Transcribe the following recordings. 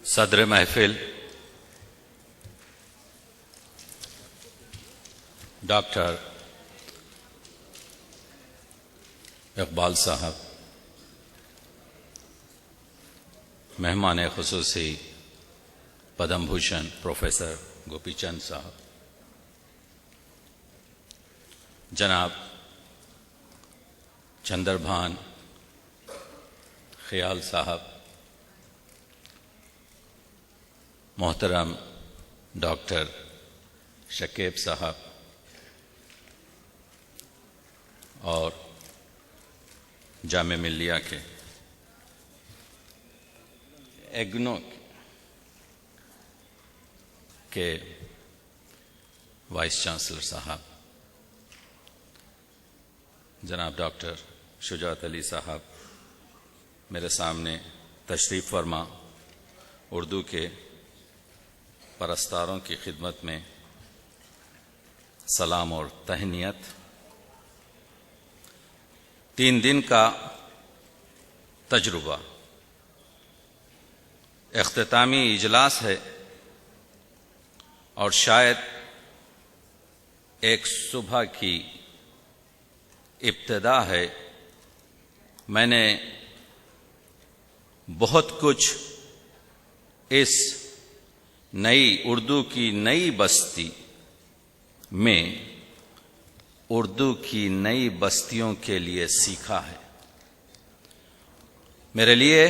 صدر محفل ڈاکٹر اقبال صاحب، مہمان خصوصی پدم بھوشن پروفیسر گوپی چند صاحب، جناب چندر بھان خیال صاحب، محترم ڈاکٹر شکیب صاحب اور جامعہ ملیہ کے ایگنو کے وائس چانسلر صاحب، جناب ڈاکٹر شجاعت علی صاحب، میرے سامنے تشریف فرما، اردو کے پرستاروں کی خدمت میں سلام اور تہنیت۔ 3 دن کا تجربہ، اختتامی اجلاس ہے اور شاید ایک صبح کی ابتدا ہے۔ میں نے بہت کچھ اس نئی اردو کی نئی بستی میں اردو کی نئی بستیوں کے لیے سیکھا ہے۔ میرے لیے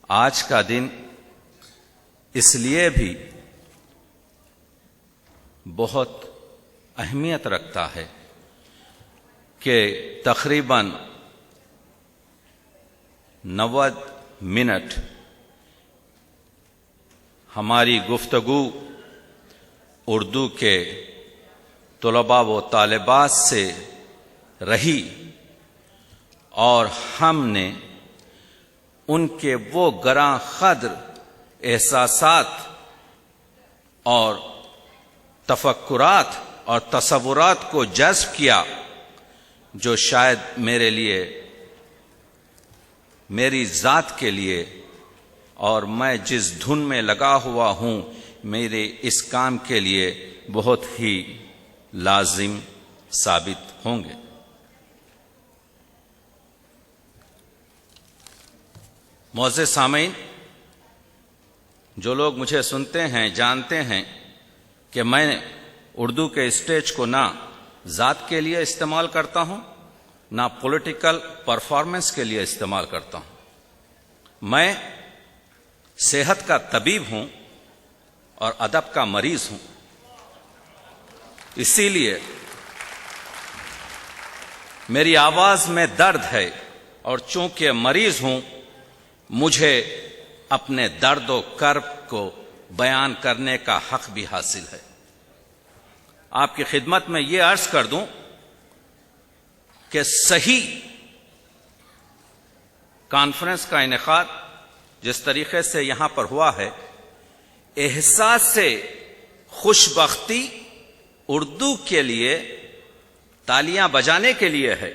آج کا دن اس لیے بھی بہت اہمیت رکھتا ہے کہ تقریباً 90 منٹ ہماری گفتگو اردو کے طلباء و طالبات سے رہی اور ہم نے ان کے وہ گراں قدر احساسات اور تفکرات اور تصورات کو جذب کیا جو شاید میرے لیے، میری ذات کے لیے، اور میں جس دھن میں لگا ہوا ہوں میرے اس کام کے لیے بہت ہی لازم ثابت ہوں گے۔ معزز سامعین، جو لوگ مجھے سنتے ہیں جانتے ہیں کہ میں اردو کے اسٹیج کو نہ ذات کے لیے استعمال کرتا ہوں، نہ پولیٹیکل پرفارمنس کے لیے استعمال کرتا ہوں۔ میں صحت کا طبیب ہوں اور ادب کا مریض ہوں۔ اسی لیے میری آواز میں درد ہے اور چونکہ مریض ہوں مجھے اپنے درد و کرب کو بیان کرنے کا حق بھی حاصل ہے۔ آپ کی خدمت میں یہ عرض کر دوں کہ صحیح کانفرنس کا انعقاد جس طریقے سے یہاں پر ہوا ہے، احساس سے خوش بختی اردو کے لیے تالیاں بجانے کے لیے ہے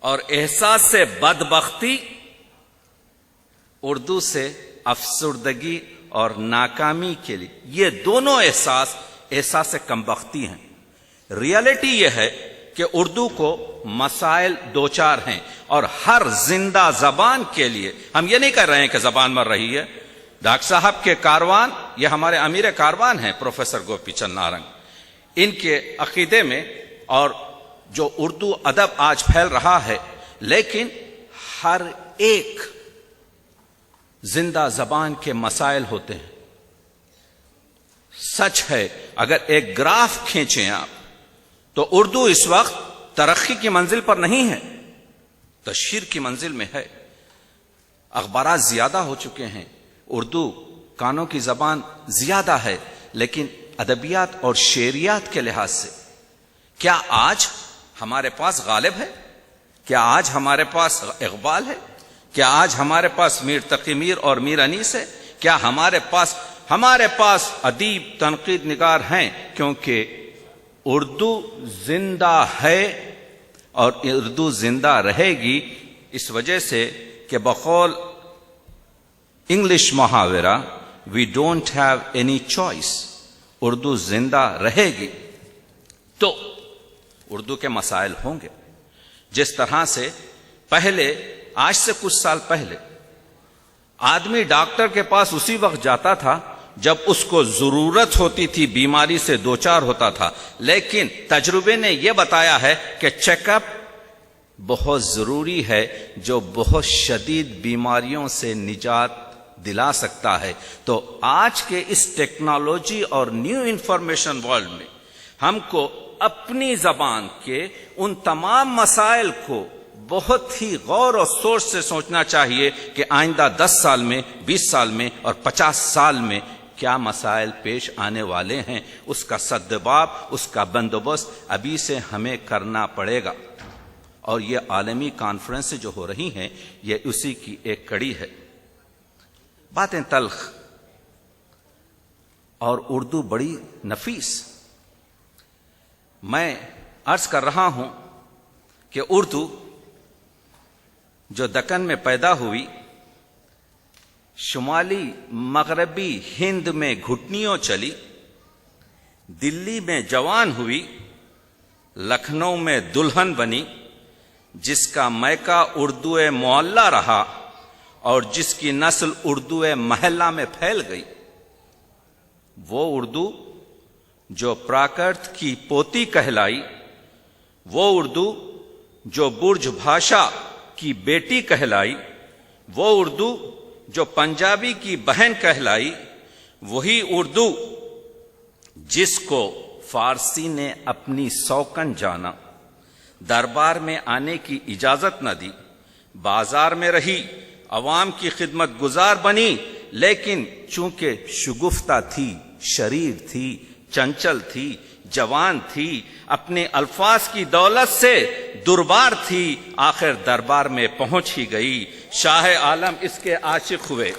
اور احساس سے بدبختی اردو سے افسردگی اور ناکامی کے لیے۔ یہ دونوں احساس کم بختی ہیں۔ ریالٹی یہ ہے کہ اردو کو مسائل دوچار ہیں اور ہر زندہ زبان کے لیے، ہم یہ نہیں کہہ رہے ہیں کہ زبان مر رہی ہے۔ ڈاکٹر صاحب کے کاروان، یہ ہمارے امیر کاروان ہیں پروفیسر گوپی چند نارنگ، ان کے عقیدے میں، اور جو اردو ادب آج پھیل رہا ہے، لیکن ہر ایک زندہ زبان کے مسائل ہوتے ہیں۔ سچ ہے، اگر ایک گراف کھینچیں آپ تو اردو اس وقت ترقی کی منزل پر نہیں ہے، تشہیر کی منزل میں ہے۔ اخبارات زیادہ ہو چکے ہیں، اردو کانوں کی زبان زیادہ ہے، لیکن ادبیات اور شعریات کے لحاظ سے کیا آج ہمارے پاس غالب ہے؟ کیا آج ہمارے پاس اقبال ہے؟ کیا آج ہمارے پاس میر تقی میر اور میر انیس ہے؟ کیا ہمارے پاس ادیب تنقید نگار ہیں؟ کیونکہ اردو زندہ ہے اور اردو زندہ رہے گی اس وجہ سے کہ بقول انگلش محاورہ we don't have any choice, Urdu زندہ رہے گی تو اردو کے مسائل ہوں گے. جس طرح سے پہلے، آج سے کچھ سال پہلے، آدمی ڈاکٹر کے پاس اسی وقت جاتا تھا جب اس کو ضرورت ہوتی تھی، بیماری سے دوچار ہوتا تھا. لیکن تجربے نے یہ بتایا ہے کہ چیک اپ بہت ضروری ہے، جو بہت شدید بیماریوں سے نجات دلا سکتا ہے. تو آج کے اس ٹیکنالوجی اور نیو انفارمیشن ورلڈ میں ہم کو اپنی زبان کے ان تمام مسائل کو بہت ہی غور و سوچ سے سوچنا چاہیے کہ آئندہ 10 سال میں، 20 سال میں اور 50 سال میں کیا مسائل پیش آنے والے ہیں. اس کا سدباب، اس کا بندوبست ابھی سے ہمیں کرنا پڑے گا. اور یہ عالمی کانفرنس جو ہو رہی ہیں، یہ اسی کی ایک کڑی ہے. باتیں تلخ اور اردو بڑی نفیس. میں عرض کر رہا ہوں کہ اردو جو دکن میں پیدا ہوئی، شمالی مغربی ہند میں گھٹنیوں چلی، دلی میں جوان ہوئی، لکھنؤ میں دلہن بنی، جس کا میکہ اردو معلیٰ رہا اور جس کی نسل اردو محلہ میں پھیل گئی، وہ اردو جو پراکرت کی پوتی کہلائی، وہ اردو جو برج بھاشا کی بیٹی کہلائی، وہ اردو جو پنجابی کی بہن کہلائی، وہی اردو جس کو فارسی نے اپنی سوکن جانا، دربار میں آنے کی اجازت نہ دی، بازار میں رہی، عوام کی خدمت گزار بنی، لیکن چونکہ شگفتہ تھی، شریر تھی، چنچل تھی، جوان تھی، اپنے الفاظ کی دولت سے دربار تھی، آخر دربار میں پہنچ ہی گئی. شاہ عالم اس کے عاشق ہوئے،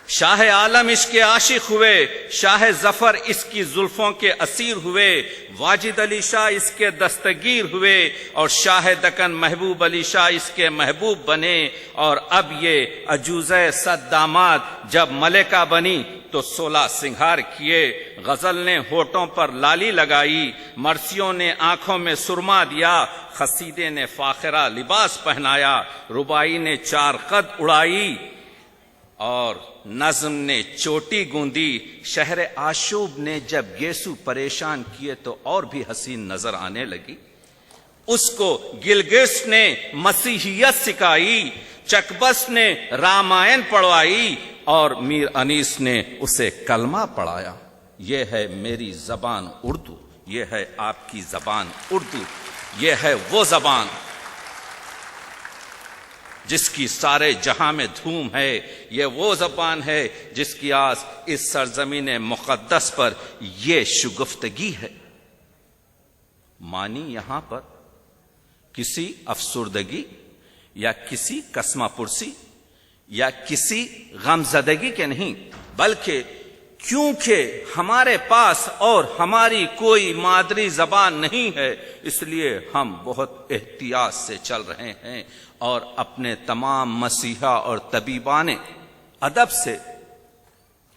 شاہ عالم اس کے عاشق ہوئے، شاہ ظفر اس کی زلفوں کے اسیر ہوئے، واجد علی شاہ اس کے دستگیر ہوئے، اور شاہ دکن محبوب علی شاہ اس کے محبوب بنے. اور اب یہ عجوزہ صد داماد جب ملکہ بنی تو 16 سنگھار کیے. غزل نے ہونٹوں پر لالی لگائی، مرثیوں نے آنکھوں میں سرما دیا، قصیدے نے فاخرہ لباس پہنایا، ربائی نے 4 قد اڑائی اور نظم نے چوٹی گوندی. شہر آشوب نے جب یسوع پریشان کیے تو اور بھی حسین نظر آنے لگی. اس کو گلگسٹ نے مسیحیت سکھائی، چکبس نے رامائن پڑھوائی اور میر انیس نے اسے کلمہ پڑھایا. یہ ہے میری زبان اردو، یہ ہے آپ کی زبان اردو، یہ ہے وہ زبان جس کی سارے جہاں میں دھوم ہے. یہ وہ زبان ہے جس کی آس اس سرزمین مقدس پر یہ شگفتگی ہے. معنی یہاں پر کسی افسردگی یا کسی کسمہ پرسی یا کسی غمزدگی کے نہیں، بلکہ کیونکہ ہمارے پاس اور ہماری کوئی مادری زبان نہیں ہے، اس لیے ہم بہت احتیاط سے چل رہے ہیں اور اپنے تمام مسیحا اور طبیبان ادب سے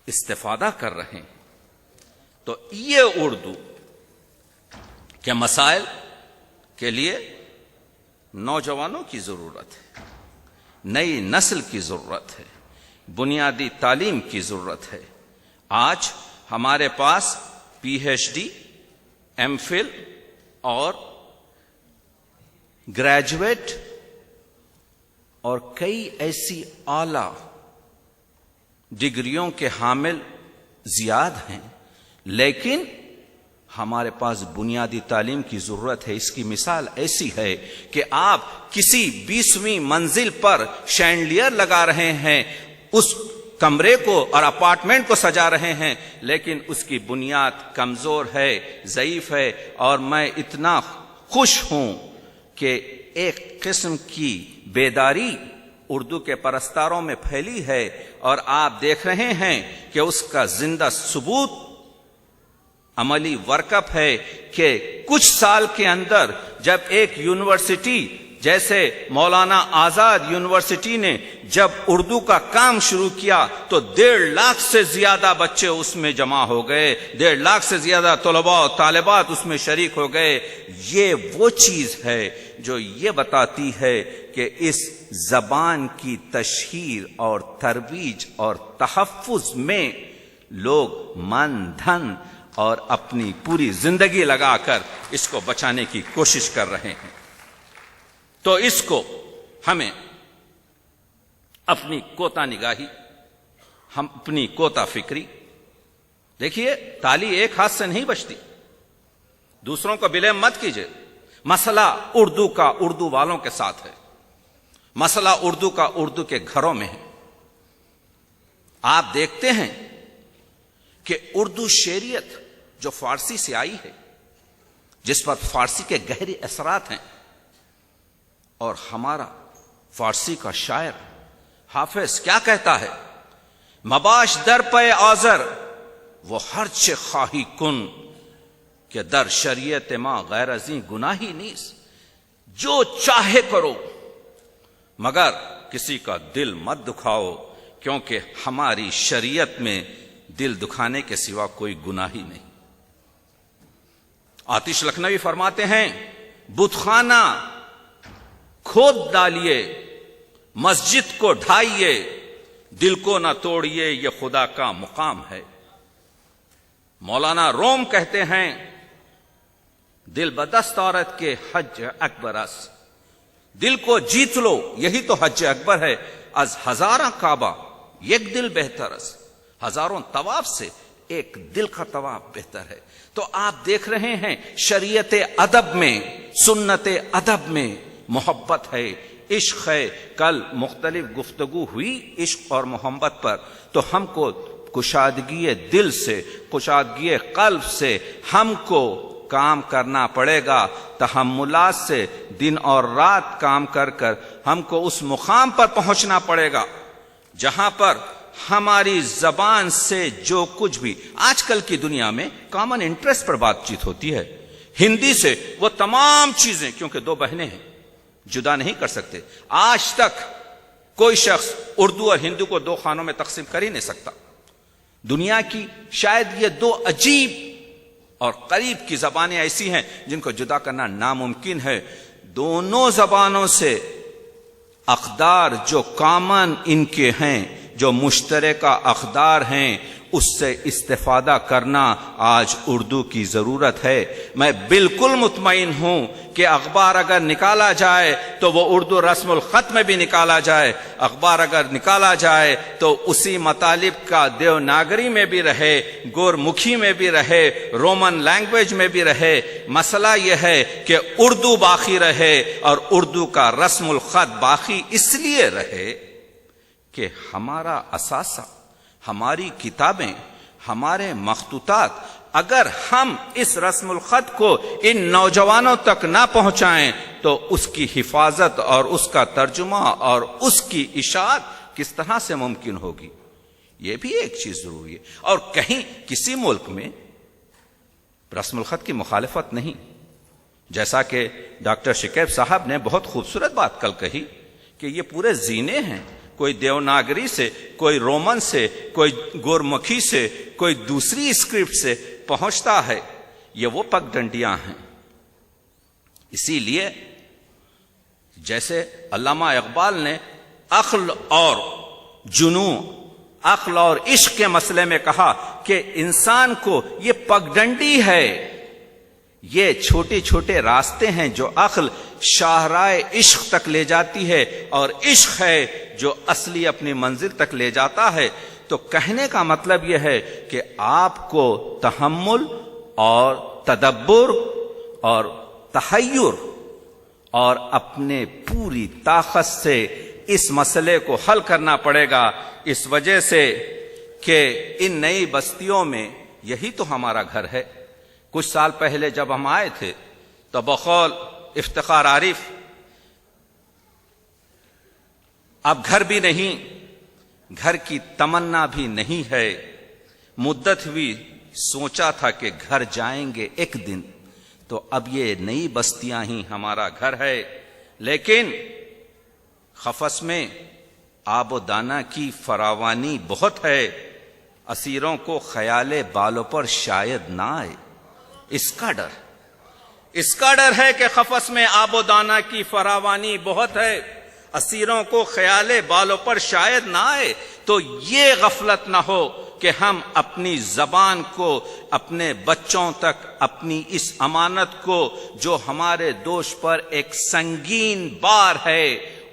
استفادہ کر رہے ہیں. تو یہ اردو کے مسائل کے لیے نوجوانوں کی ضرورت ہے، نئی نسل کی ضرورت ہے، بنیادی تعلیم کی ضرورت ہے. آج ہمارے پاس P H D, M phil اور گریجویٹ اور کئی ایسی اعلی ڈگریوں کے حامل زیاد ہیں، لیکن ہمارے پاس بنیادی تعلیم کی ضرورت ہے. اس کی مثال ایسی ہے کہ آپ کسی 20ویں منزل پر شینڈلیئر لگا رہے ہیں، اس کمرے کو اور اپارٹمنٹ کو سجا رہے ہیں، لیکن اس کی بنیاد کمزور ہے، ضعیف ہے. اور میں اتنا خوش ہوں کہ ایک قسم کی بیداری اردو کے پرستاروں میں پھیلی ہے، اور آپ دیکھ رہے ہیں کہ اس کا زندہ ثبوت عملی ورک اپ ہے کہ کچھ سال کے اندر جب ایک یونیورسٹی جیسے مولانا آزاد یونیورسٹی نے جب اردو کا کام شروع کیا تو 1.5 لاکھ سے زیادہ بچے اس میں جمع ہو گئے، 1.5 لاکھ سے زیادہ طلباء و طالبات اس میں شریک ہو گئے۔ یہ وہ چیز ہے جو یہ بتاتی ہے کہ اس زبان کی تشہیر اور ترویج اور تحفظ میں لوگ من دھن اور اپنی پوری زندگی لگا کر اس کو بچانے کی کوشش کر رہے ہیں۔ تو اس کو ہمیں اپنی کوتا نگاہی، ہم اپنی کوتا فکری، دیکھیے تالی ایک ہاتھ سے نہیں بجتی، دوسروں کو بلیم مت کیجئے۔ مسئلہ اردو کا اردو والوں کے ساتھ ہے، مسئلہ اردو کا اردو کے گھروں میں ہے۔ آپ دیکھتے ہیں کہ اردو شعریت جو فارسی سے آئی ہے، جس پر فارسی کے گہرے اثرات ہیں، اور ہمارا فارسی کا شاعر حافظ کیا کہتا ہے؟ مباش در پہ آذر وہ ہر چه خواہی کن کہ در شریعت ما غیر ازیں گناہی نیست۔ جو چاہے کرو مگر کسی کا دل مت دکھاؤ، کیونکہ ہماری شریعت میں دل دکھانے کے سوا کوئی گناہ ہی نہیں۔ آتش لکھنوی فرماتے ہیں بت خانہ کھود ڈالیے، مسجد کو ڈھائیے، دل کو نہ توڑیے، یہ خدا کا مقام ہے۔ مولانا روم کہتے ہیں دل بدست عورت کے حج اکبر اس، دل کو جیت لو یہی تو حج اکبر ہے۔ از ہزاراں کعبہ یک دل بہتر اس، ہزاروں طواف سے ایک دل کا طواف بہتر ہے۔ تو آپ دیکھ رہے ہیں شریعت ادب میں، سنت ادب میں محبت ہے، عشق ہے۔ کل مختلف گفتگو ہوئی عشق اور محبت پر، تو ہم کو کشادگی دل سے، کشادگی قلب سے ہم کو کام کرنا پڑے گا، تحملات سے دن اور رات کام کر کر ہم کو اس مقام پر پہنچنا پڑے گا جہاں پر ہماری زبان سے جو کچھ بھی آج کل کی دنیا میں کامن انٹرسٹ پر بات چیت ہوتی ہے، ہندی سے وہ تمام چیزیں، کیونکہ 2 بہنیں ہیں جدا نہیں کر سکتے۔ آج تک کوئی شخص اردو اور ہندی کو 2 خانوں میں تقسیم کر ہی نہیں سکتا۔ دنیا کی شاید یہ 2 عجیب اور قریب کی زبانیں ایسی ہیں جن کو جدا کرنا ناممکن ہے۔ دونوں زبانوں سے اقدار جو کامن ان کے ہیں، جو مشترکہ اقدار ہیں، اس سے استفادہ کرنا آج اردو کی ضرورت ہے۔ میں بالکل مطمئن ہوں کہ اخبار اگر نکالا جائے تو وہ اردو رسم الخط میں بھی نکالا جائے، اخبار اگر نکالا جائے تو اسی مطالب کا دیوناگری میں بھی رہے، گورمکھی میں بھی رہے، رومن لینگویج میں بھی رہے۔ مسئلہ یہ ہے کہ اردو باقی رہے اور اردو کا رسم الخط باقی اس لیے رہے کہ ہمارا اثاثہ، ہماری کتابیں، ہمارے مخطوطات اگر ہم اس رسم الخط کو ان نوجوانوں تک نہ پہنچائیں تو اس کی حفاظت اور اس کا ترجمہ اور اس کی اشاعت کس طرح سے ممکن ہوگی؟ یہ بھی ایک چیز ضروری ہے۔ اور کہیں کسی ملک میں رسم الخط کی مخالفت نہیں، جیسا کہ ڈاکٹر شکیب صاحب نے بہت خوبصورت بات کل کہی کہ یہ پورے زینے ہیں، کوئی دیوناگری سے، کوئی رومن سے، کوئی گورمکھی سے، کوئی دوسری اسکرپٹ سے پہنچتا ہے، یہ وہ پگ ڈنڈیاں ہیں۔ اسی لیے جیسے علامہ اقبال نے عقل اور جنون، عقل اور عشق کے مسئلے میں کہا کہ انسان کو یہ پگ ڈنڈی ہے، یہ چھوٹے چھوٹے راستے ہیں جو عقل شاہراہ عشق تک لے جاتی ہے، اور عشق ہے جو اصلی اپنی منزل تک لے جاتا ہے۔ تو کہنے کا مطلب یہ ہے کہ آپ کو تحمل اور تدبر اور تحیر اور اپنے پوری طاقت سے اس مسئلے کو حل کرنا پڑے گا، اس وجہ سے کہ ان نئی بستیوں میں یہی تو ہمارا گھر ہے۔ کچھ سال پہلے جب ہم آئے تھے تو بقول افتخار عارف اب گھر بھی نہیں، گھر کی تمنا بھی نہیں ہے۔ مدت ہوئی سوچا تھا کہ گھر جائیں گے ایک دن، تو اب یہ نئی بستیاں ہی ہمارا گھر ہے۔ لیکن قفس میں آب و دانہ کی فراوانی بہت ہے، اسیروں کو خیال بالوں پر شاید نہ آئے۔ اس کا ڈر ہے کہ قفس میں آب و دانہ کی فراوانی بہت ہے، اسیروں کو خیال بالوں پر شاید نہ آئے، تو یہ غفلت نہ ہو کہ ہم اپنی زبان کو، اپنے بچوں تک اپنی اس امانت کو جو ہمارے دوش پر ایک سنگین بار ہے،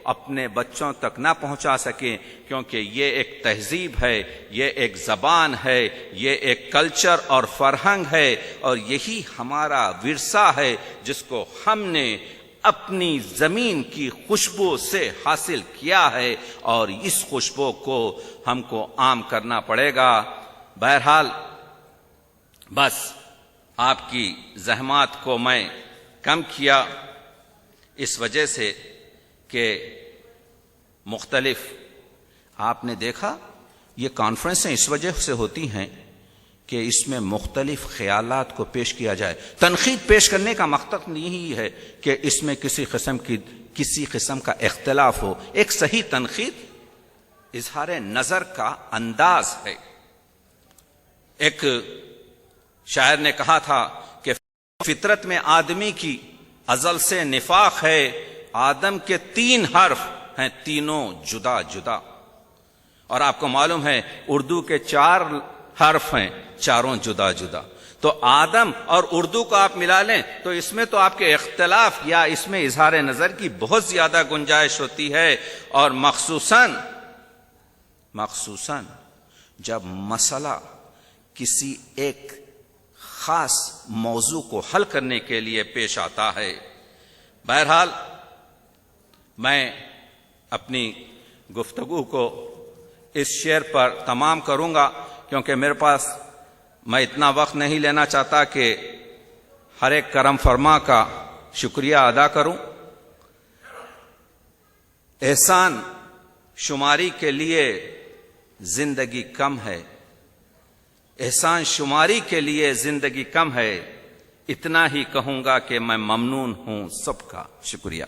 اپنے بچوں تک نہ پہنچا سکیں، کیونکہ یہ ایک تہذیب ہے، یہ ایک زبان ہے، یہ ایک کلچر اور فرہنگ ہے، اور یہی ہمارا ورثہ ہے جس کو ہم نے اپنی زمین کی خوشبو سے حاصل کیا ہے، اور اس خوشبو کو ہم کو عام کرنا پڑے گا۔ بہرحال بس آپ کی زحمات کو میں کم کیا اس وجہ سے کہ مختلف، آپ نے دیکھا یہ کانفرنسیں اس وجہ سے ہوتی ہیں کہ اس میں مختلف خیالات کو پیش کیا جائے۔ تنقید پیش کرنے کا مقصد یہی ہے کہ اس میں کسی قسم کا اختلاف ہو۔ ایک صحیح تنقید اظہار نظر کا انداز ہے۔ ایک شاعر نے کہا تھا کہ فطرت میں آدمی کی ازل سے نفاق ہے، آدم کے 3 حرف ہیں تینوں جدا جدا، اور آپ کو معلوم ہے اردو کے 4 حرف ہیں، چاروں جدا جدا، تو آدم اور اردو کو آپ ملا لیں تو اس میں تو آپ کے اختلاف یا اس میں اظہار نظر کی بہت زیادہ گنجائش ہوتی ہے، اور مخصوصاً جب مسئلہ کسی ایک خاص موضوع کو حل کرنے کے لیے پیش آتا ہے۔ بہرحال میں اپنی گفتگو کو اس شعر پر تمام کروں گا، کیونکہ میرے پاس، میں اتنا وقت نہیں لینا چاہتا کہ ہر ایک کرم فرما کا شکریہ ادا کروں۔ احسان شماری کے لیے زندگی کم ہے، احسان شماری کے لیے زندگی کم ہے، اتنا ہی کہوں گا کہ میں ممنون ہوں سب کا۔ شکریہ۔